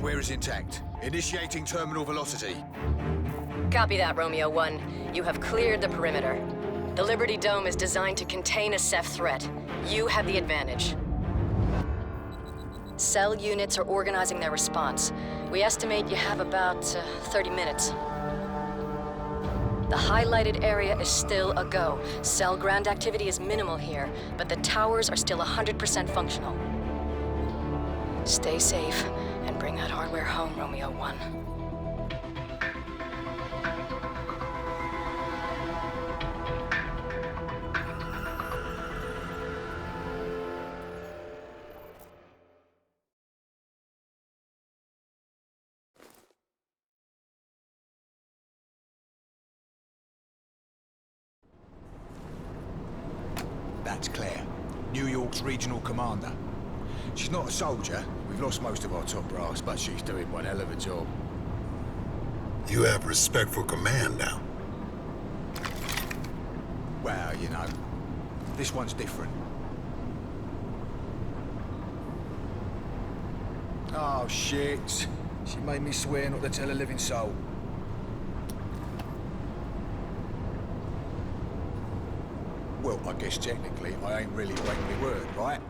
hardware is intact. Initiating terminal velocity. Copy that, Romeo 1. You have cleared the perimeter. The Liberty Dome is designed to contain a Ceph threat. You have the advantage. Cell units are organizing their response. We estimate you have about 30 minutes. The highlighted area is still a go. Cell ground activity is minimal here, but the towers are still 100% functional. Stay safe and bring that hardware home, Romeo 1. That's Claire, New York's regional commander. She's not a soldier. We've lost most of our top brass, but she's doing one hell of a job. You have respect for command now. Well, you know, this one's different. Oh, shit. She made me swear not to tell a living soul. Well, I guess technically I ain't really breaking my word, right?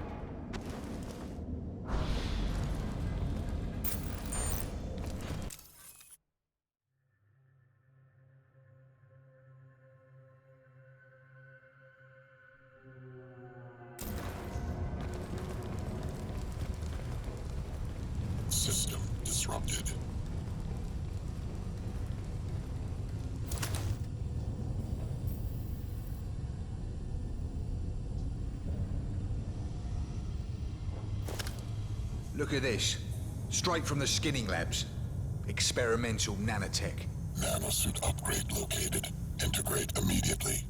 System disrupted. Look at this. Straight from the skinning labs. Experimental nanotech. Nanosuit upgrade located. Integrate immediately.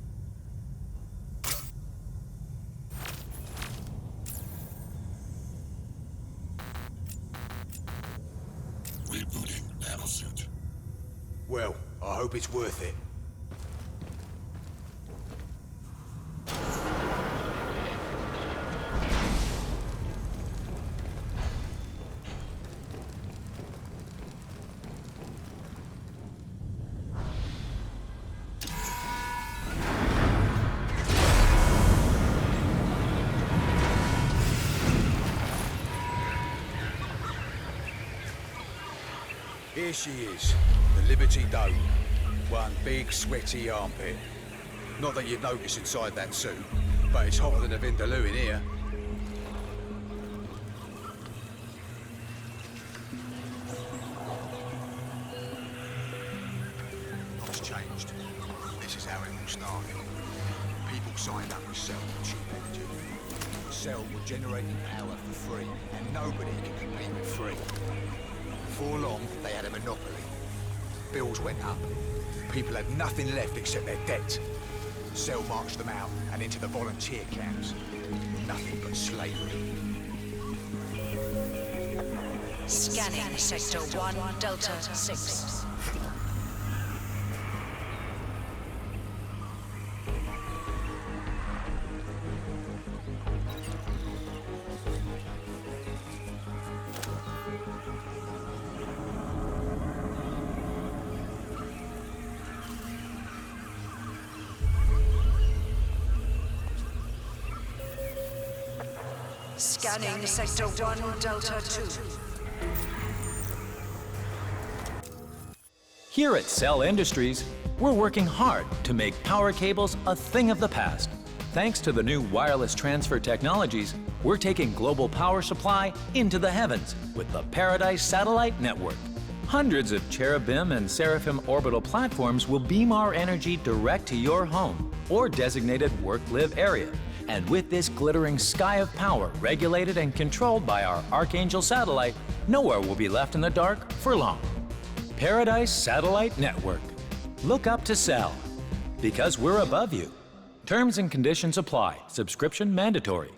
Rebooting nanosuit. Well, I hope it's worth it. Here she is, the Liberty Dome. One big, sweaty armpit. Not that you'd notice inside that suit, but it's hotter than a Vindaloo in here. It's changed. This is how it all started. People signed up with Cell for cheap energy. Cell were generating power for free, and nobody can compete with free. Before long, they had a monopoly. Bills went up. People had nothing left except their debt. Cell marched them out and into the volunteer camps. Nothing but slavery. Scanning Sector 1, Delta 6. Scanning Sector 1, Delta 2. Here at Cell Industries, we're working hard to make power cables a thing of the past. Thanks to the new wireless transfer technologies, we're taking global power supply into the heavens with the Paradise Satellite Network. Hundreds of Cherubim and Seraphim orbital platforms will beam our energy direct to your home or designated work-live area. And with this glittering sky of power regulated and controlled by our Archangel satellite, nowhere will be left in the dark for long. Paradise Satellite Network. Look up to Cell, because we're above you. Terms and conditions apply. Subscription mandatory.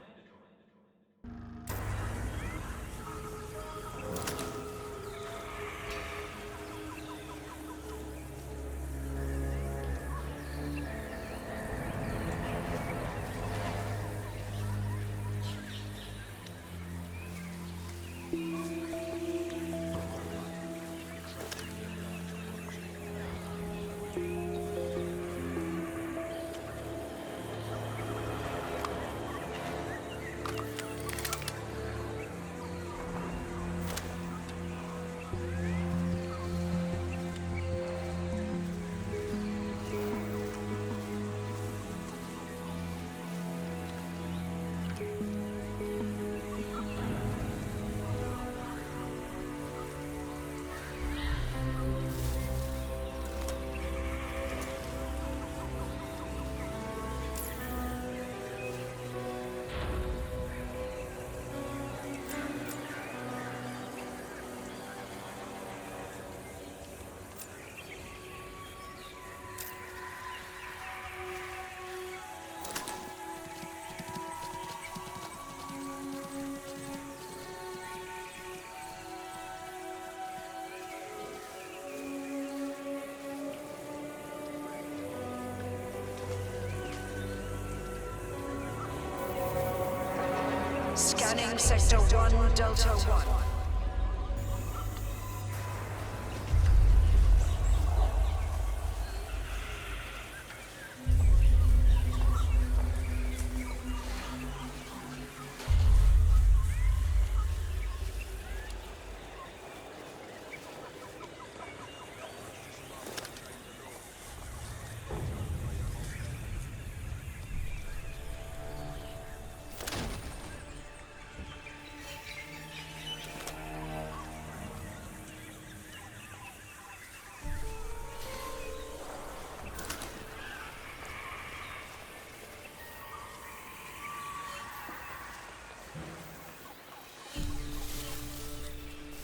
Scanning Sector 1, Delta 1.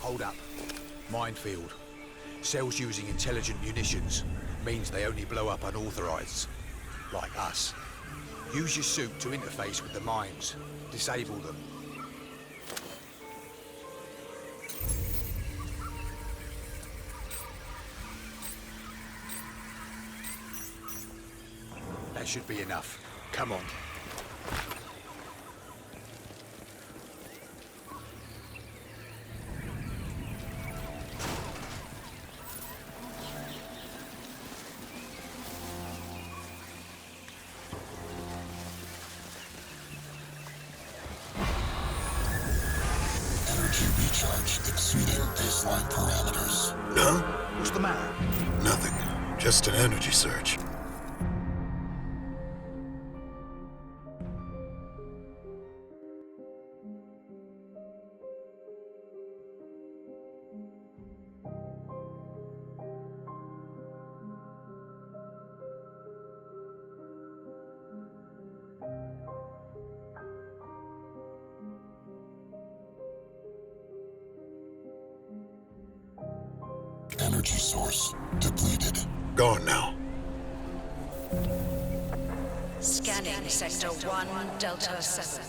Hold up. Minefield. Cells using intelligent munitions means they only blow up unauthorized. Like us. Use your suit to interface with the mines. Disable them. That should be enough. Come on. Energy recharge exceeding baseline parameters. Huh? What's the matter? Nothing. Just an energy surge. Energy source depleted. Gone now. Scanning Sector 1, Delta 7.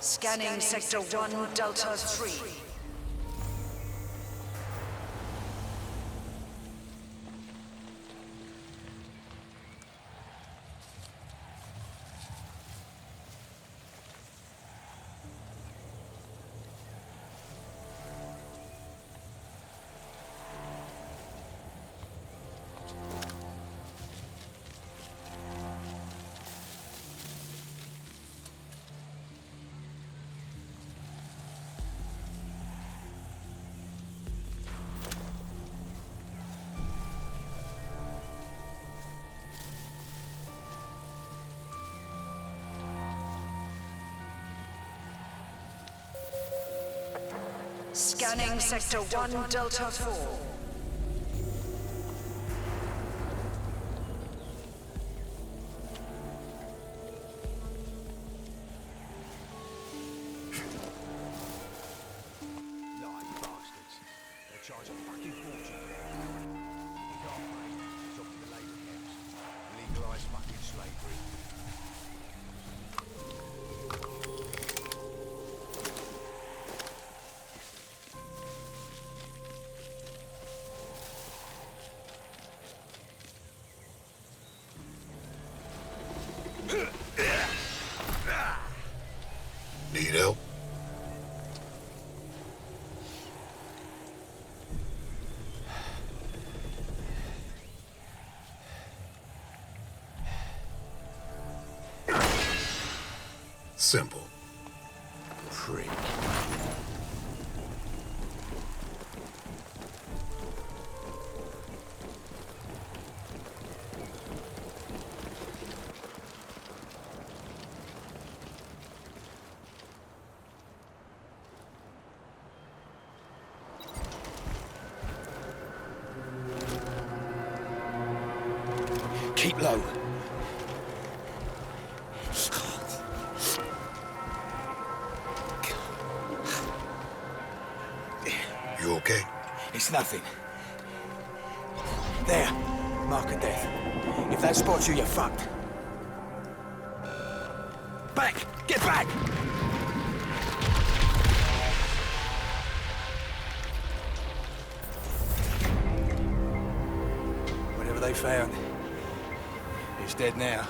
Scanning Sector 1, Delta 3. Scanning Sector 1, Delta 4. Lying bastards. They charge a fucking fortune for that power. You can't pay. It's up to the labour camps. Legalise fucking slavery. Need help? Simple. Prick. Keep low. okay? It's nothing. There. Mark of death. If that spots you, you're fucked. Back! Get back! Whatever they found, it's dead now.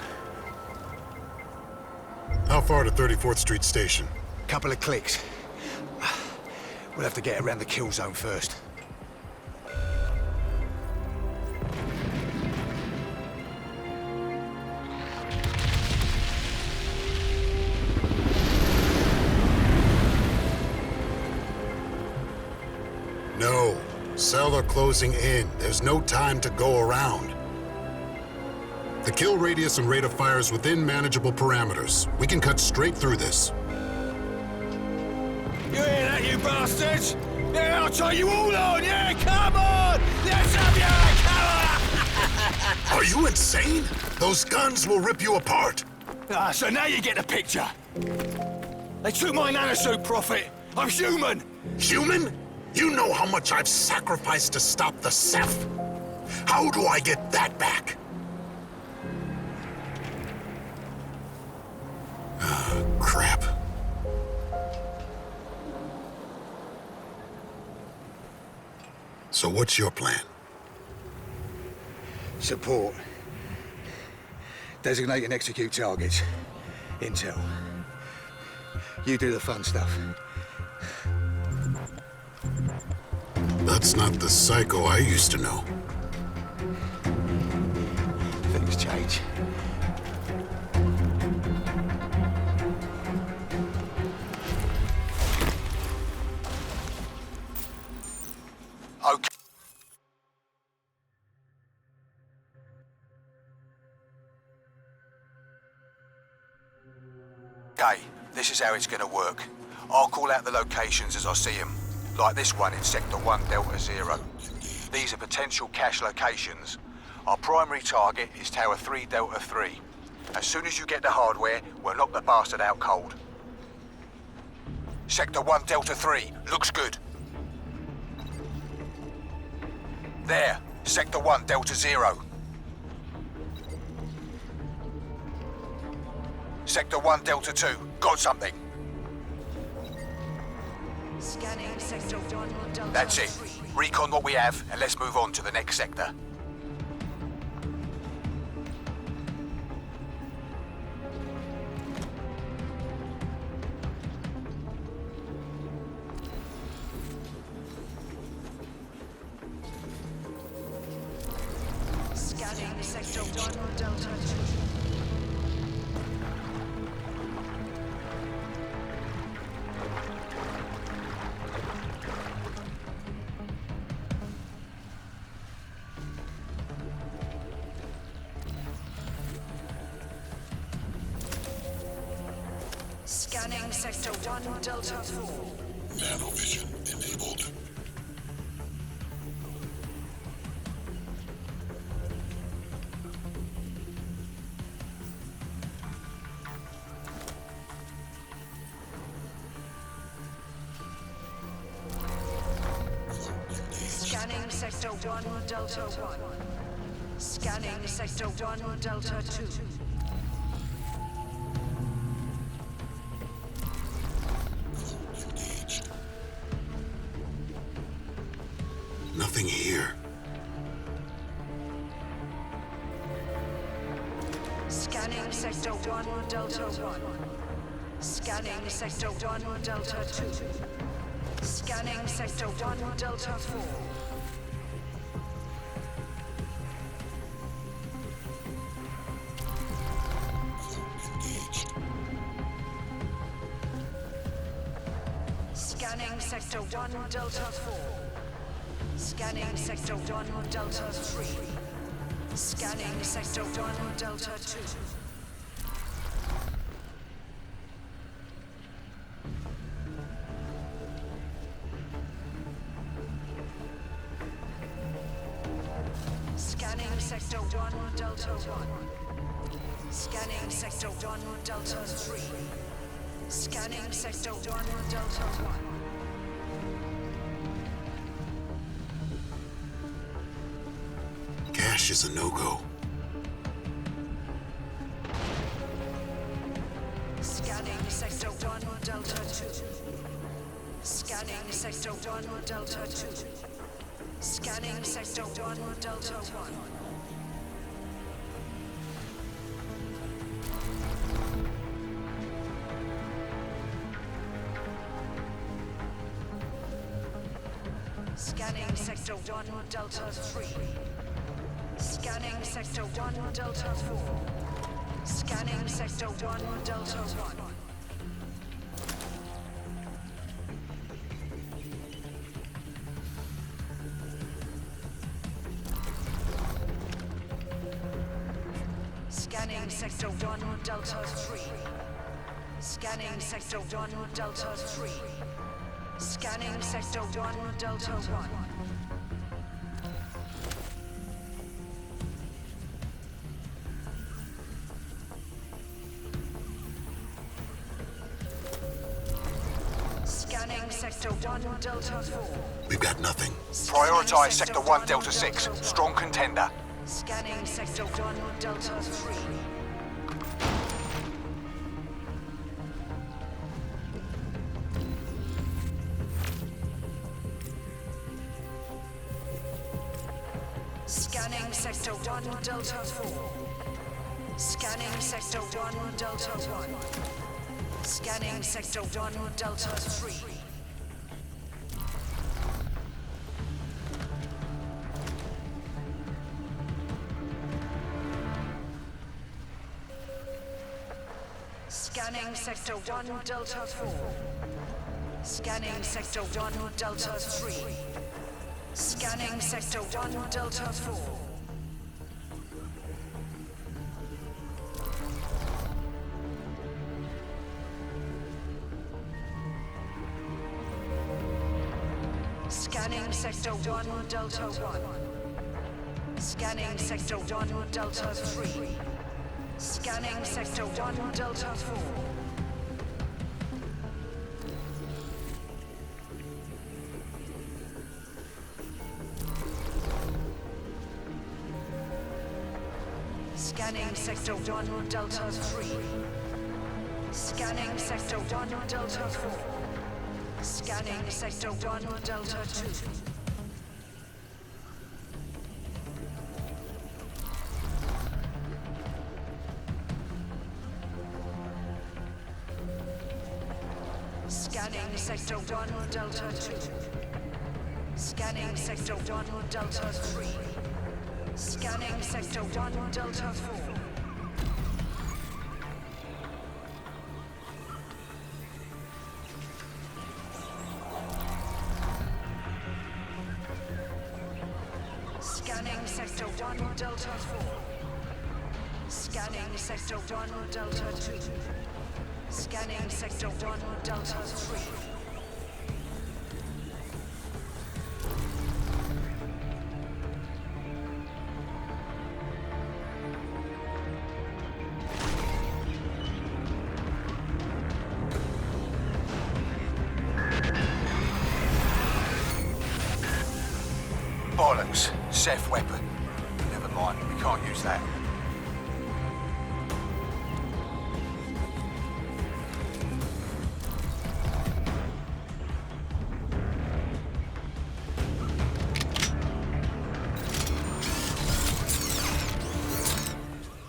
How far to 34th Street Station? Couple of clicks. We'll have to get around the kill zone first. No. Cell are closing in. There's no time to go around. The kill radius and rate of fire is within manageable parameters. We can cut straight through this. You hear that, you bastards? Yeah, I'll tie you all on! Yeah, come on! Let's have you! Come on! Are you insane? Those guns will rip you apart. So now you get the picture. They took my nanosuit, Prophet. I'm human. Human? You know how much I've sacrificed to stop the Ceph. How do I get that back? Crap. So what's your plan? Support. Designate and execute targets. Intel. You do the fun stuff. That's not the Psycho I used to know. Things change. Okay, this is how it's gonna work. I'll call out the locations as I see them, like this one in Sector 1 Delta Zero. These are potential cache locations. Our primary target is Tower 3 Delta 3. As soon as you get the hardware, we'll knock the bastard out cold. Sector 1 Delta 3, looks good. There, Sector 1 Delta 0. Sector 1 Delta 2, got something. Scanning Sector 1 Delta That's it. 3. Recon what we have, and let's move on to the next sector. Scanning Sector 1 Delta 2. Scanning Sector 1 Delta 4. Nanovision enabled. Scanning Sector 1 Delta 1. Scanning Sector 1 Delta 2. Nothing here. Scanning Sector 1 Delta 1. Scanning Sector 1 Delta 2. Scanning Sector 1 Delta 4. Scanning Sector 1 Delta 4. Scanning Sector 1 Delta 3. Scanning Sector 1 Delta 2. Scanning Sector 1 Delta 1. Scanning Sector 1 Delta 3. Scanning Sector 1 Delta 1. bridge is a no-go. Scanning Sector 1, Delta 2. Scanning Sector 1, Delta 2. Scanning Sector 1, Delta 1. Scanning Sector 1, Delta 3. Scanning Sector 1, Delta 4. Scanning Sector 1, Delta 1. Scanning Sector 1, Delta 3. Scanning Sector 1, Delta 3. Scanning Sector 1, Delta 1. Scanning Sector 1, Delta 4. We've got nothing. Prioritize Sector 1, Delta 6. Strong contender. Scanning Sector 1, Delta 3. Scanning Sector 1, Delta 4. Scanning Sector 1, Delta 1. Scanning Sector 1, Delta 3. Scanning Sector 1, Delta 4. Scanning Sector 1, Delta 3. Scanning Sector 1, Delta 4. Scanning Sector 1, Delta 1. Scanning Sector 1, Delta 3. Scanning Sector 1, Delta 4. Scanning Sector 1, Delta 3. Scanning Sector 1, Delta 4. Scanning Sector 1, Delta 2. Scanning Sector 1, Delta 2. Scanning Sector 1, Delta 3. Scanning Sector 1, Delta 4. Scanning Sector 1, Delta 4. Scanning Sector 1, Delta 2. Scanning Sector 1, Delta 3. Bollocks. Ceph weapon. Never mind, we can't use that.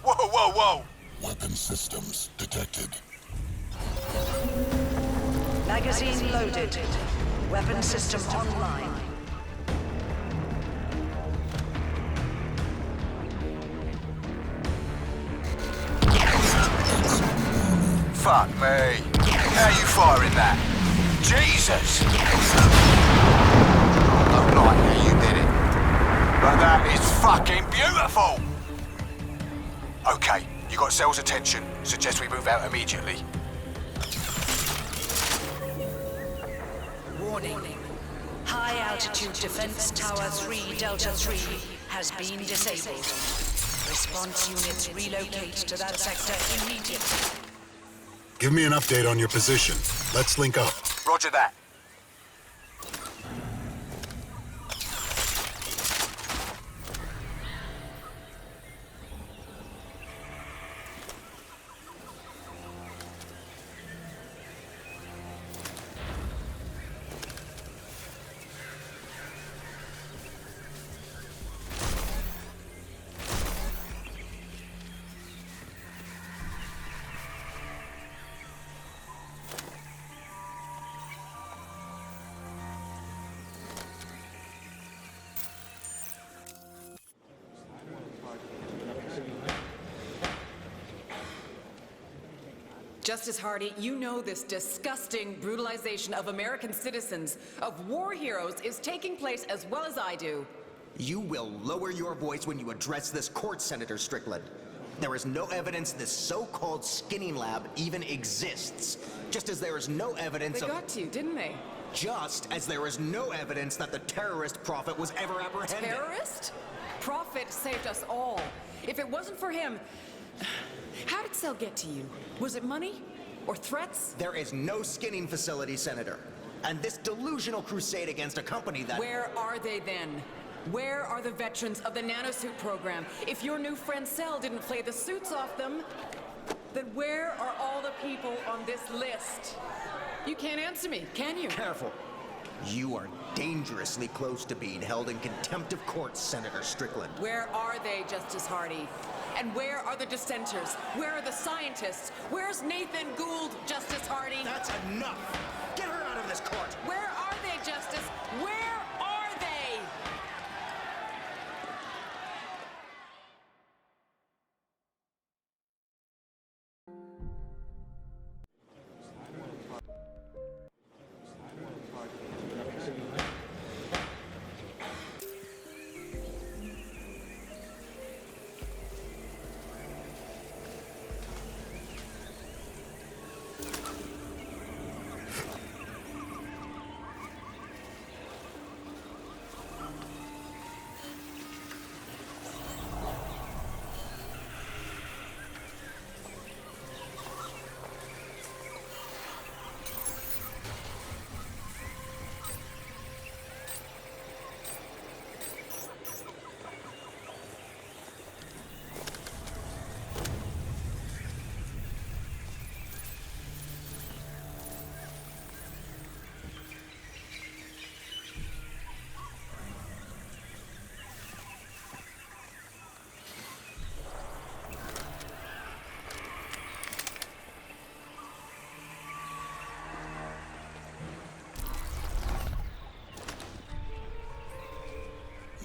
Whoa, whoa, whoa! Weapon systems detected. Magazine loaded. Weapon system online. Fuck me. How you firing that? Jesus! I don't like how you did it. But that is fucking beautiful! Okay, you got Cell's attention. Suggest we move out immediately. Warning. High altitude defense tower 3 Delta 3 has been disabled. Response units relocate to that sector immediately. Give me an update on your position. Let's link up. Roger that. Justice Hardy, you know this disgusting brutalization of American citizens, of war heroes, is taking place as well as I do. You will lower your voice when you address this court, Senator Strickland. There is no evidence this so-called skinning lab even exists. Just as there is no evidence They got you, didn't they? Just as there is no evidence that the terrorist Prophet was ever apprehended. Terrorist? Prophet saved us all. If it wasn't for him... How did Cell get to you? Was it money? Or threats? There is no skinning facility, Senator. And this delusional crusade against a company that... Where are they then? Where are the veterans of the nanosuit program? If your new friend Cell didn't flay the suits off them, then where are all the people on this list? You can't answer me, can you? Careful. You are dangerously close to being held in contempt of court, Senator Strickland. Where are they, Justice Hardy? And where are the dissenters? Where are the scientists? Where's Nathan Gould, Justice Hardy? That's enough! Get her out of this court! Where are they, Justice? Where are they?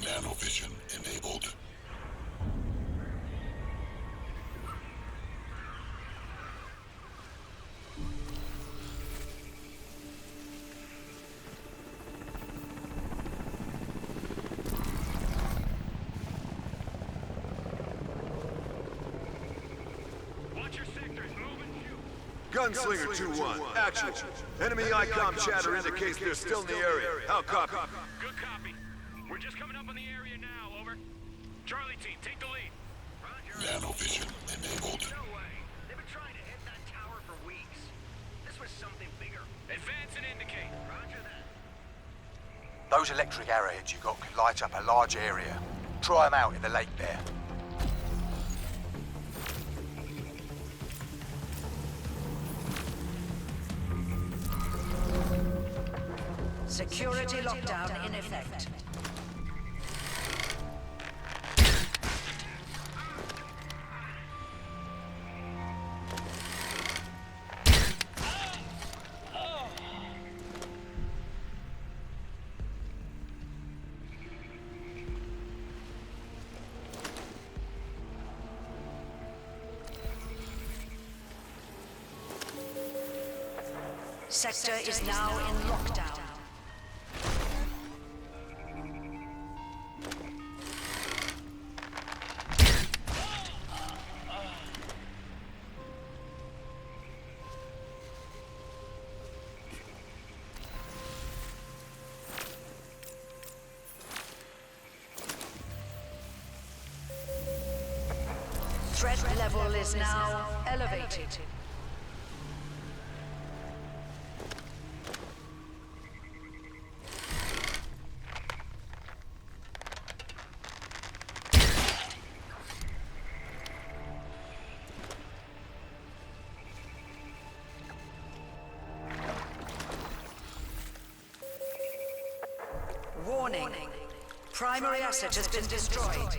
Nanovision enabled. Watch your sectors, moving. Gunslinger 2-1, action. Enemy ICOM chatter indicates they're still in the area. How copy? Good copy. We're just coming up on the area now, over. Charlie team, take the lead. Roger. Nanovision enabled. No way. They've been trying to hit that tower for weeks. This was something bigger. Advance and indicate. Roger that. Those electric arrowheads you got can light up a large area. Try them out in the lake there. Security lockdown in effect. Sector is now in lockdown. Threat level is now elevated. Warning. Primary asset has been destroyed.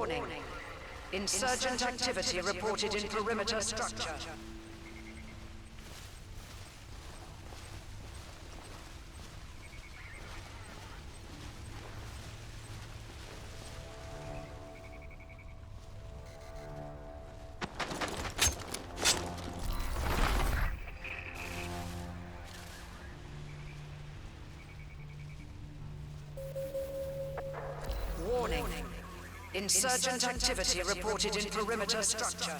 Warning. Insurgent activity reported in perimeter structure. Warning. Insurgent activity reported in perimeter structure.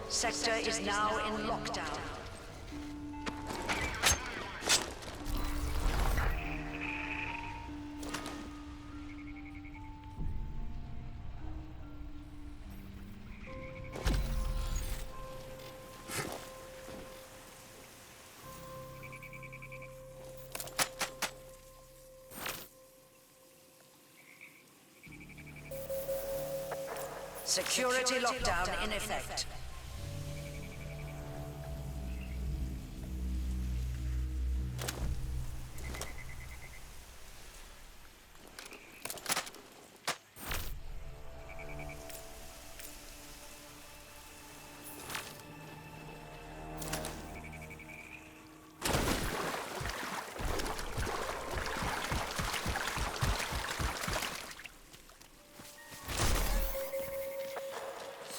Sector is now in lockdown. Security lockdown in effect.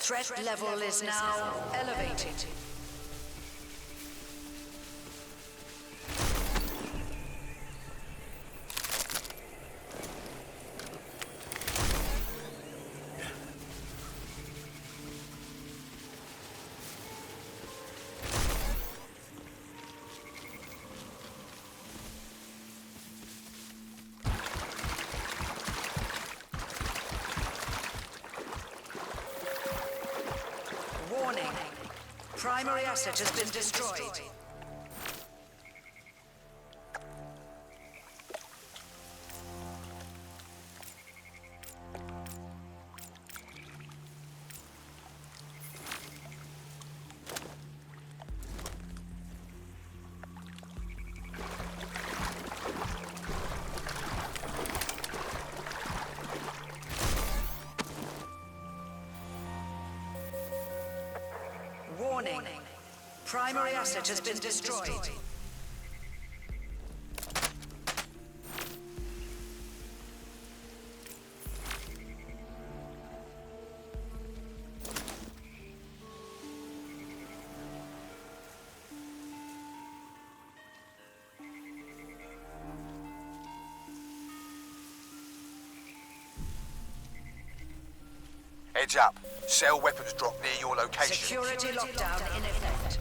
Threat level is now elevated. Warning. Primary asset has been destroyed. Warning. Primary asset has been destroyed. Heads up. Cell weapons drop near your location. Security lockdown in effect.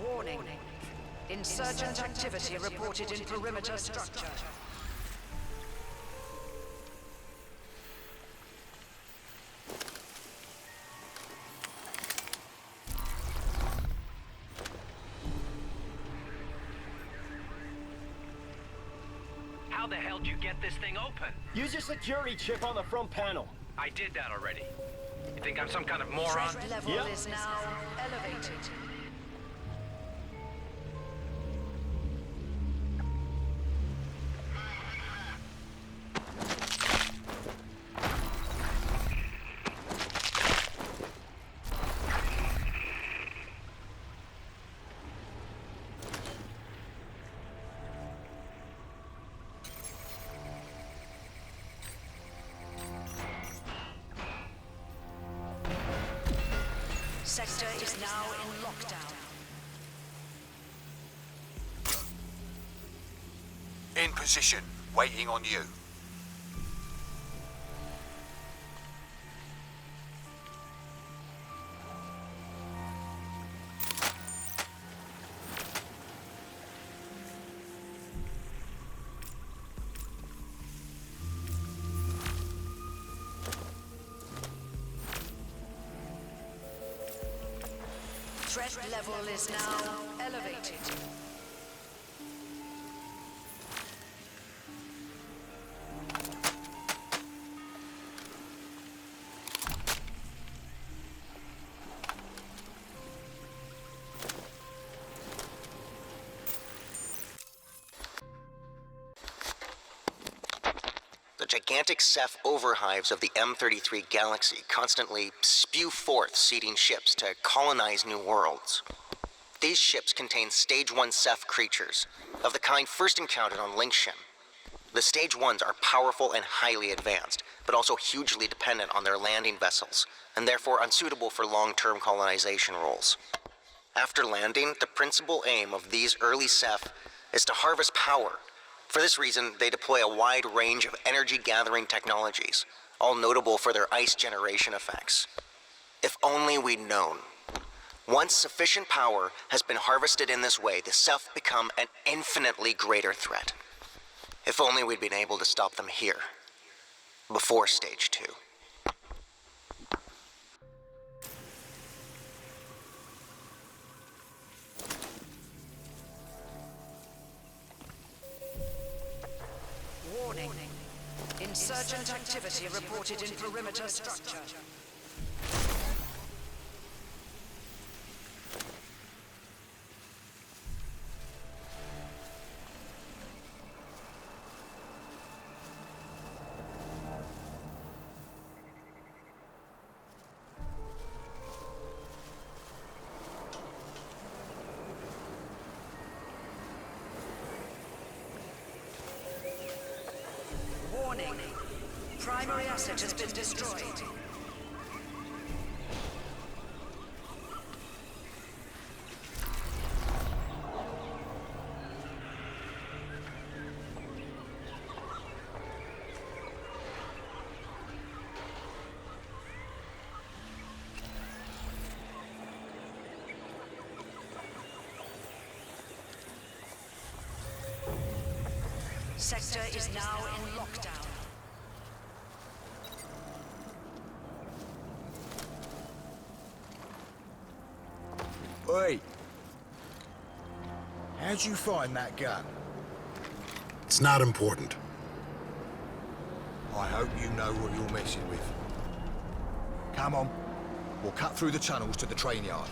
Warning. Insurgent activity reported in perimeter structure. How the hell did you get this thing open? Use your security chip on the front panel. I did that already. You think I'm some kind of moron? Threat level Yep. is now elevated. Sector is now in lockdown. In position, waiting on you. Threat level is now elevated. The gigantic Ceph overhives of the M33 galaxy constantly spew forth seeding ships to colonize new worlds. These ships contain Stage 1 Ceph creatures, of the kind first encountered on Linkshim. The Stage 1s are powerful and highly advanced, but also hugely dependent on their landing vessels, and therefore unsuitable for long-term colonization roles. After landing, the principal aim of these early Ceph is to harvest power. For this reason, they deploy a wide range of energy-gathering technologies, all notable for their ice generation effects. If only we'd known. Once sufficient power has been harvested in this way, the Ceph become an infinitely greater threat. If only we'd been able to stop them here, before Stage 2. Warning. Insurgent activity reported in perimeter structure. Warning. Primary asset has been destroyed. Sector is now in lockdown. Wait. How'd you find that gun? It's not important. I hope you know what you're messing with. Come on. We'll cut through the tunnels to the train yard.